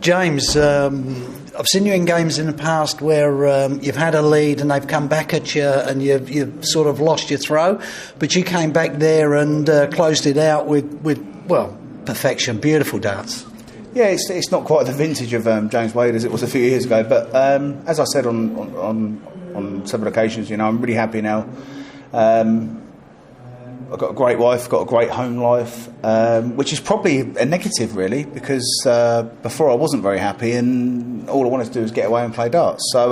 James, I've seen you in games in the past where you've had a lead and they've come back at you and you've sort of lost your throw, but you came back there and closed it out with perfection. Beautiful darts. Yeah, it's not quite the vintage of James Wade as it was a few years ago, but as I said on several occasions, I'm really happy now. I've got a great wife, got a great home life, which is probably a negative, really, because before I wasn't very happy and all I wanted to do was get away and play darts. So,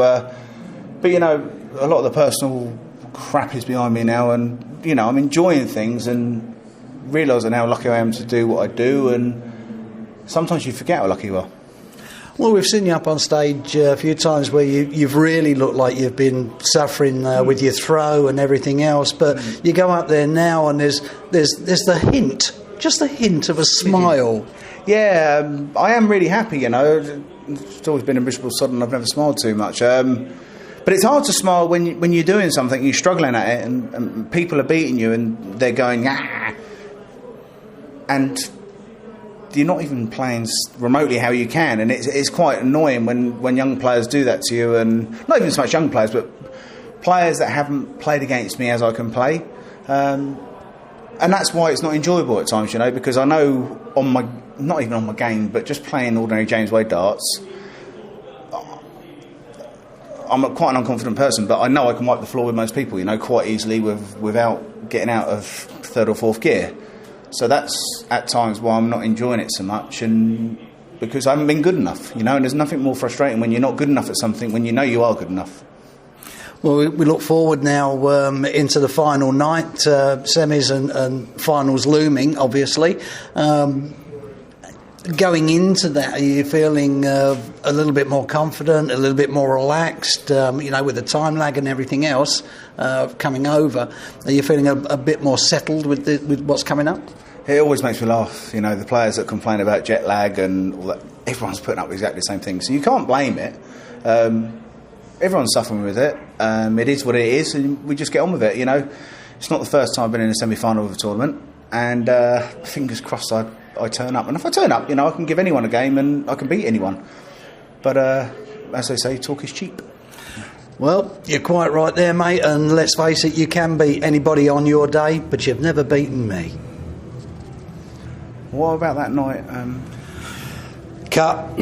but a lot of the personal crap is behind me now, and I'm enjoying things and realising how lucky I am to do what I do, and sometimes you forget how lucky you are. Well, we've seen you up on stage a few times where you've really looked like you've been suffering with your throw and everything else, but you go up there now and there's the hint, just the hint of a smile. Yeah, I am really happy, It's always been a miserable sod and I've never smiled too much. But it's hard to smile when you're doing something, you're struggling at it, and people are beating you and they're going, ah, and you're not even playing remotely how you can, and it's quite annoying when young players do that to you, and not even so much young players, but players that haven't played against me as I can play, and that's why it's not enjoyable at times, because I know not even on my game, but just playing ordinary James Wade darts, I'm quite an unconfident person, but I know I can wipe the floor with most people, quite easily without getting out of third or fourth gear. So that's at times why I'm not enjoying it so much, and because I haven't been good enough, and there's nothing more frustrating when you're not good enough at something when you know you are good enough. Well, we look forward now into the final night, semis and finals looming, obviously. Going into that, are you feeling a little bit more confident, a little bit more relaxed, with the time lag and everything else coming over? Are you feeling a bit more settled with what's coming up? It always makes me laugh, the players that complain about jet lag and all that, everyone's putting up exactly the same thing, so you can't blame it. Everyone's suffering with it. It is what it is, and we just get on with it, It's not the first time I've been in a semi-final of a tournament, and fingers crossed I turn up. And if I turn up, I can give anyone a game and I can beat anyone. But as they say, talk is cheap. Well, you're quite right there, mate, and let's face it, you can beat anybody on your day, but you've never beaten me. What about that night? Cut.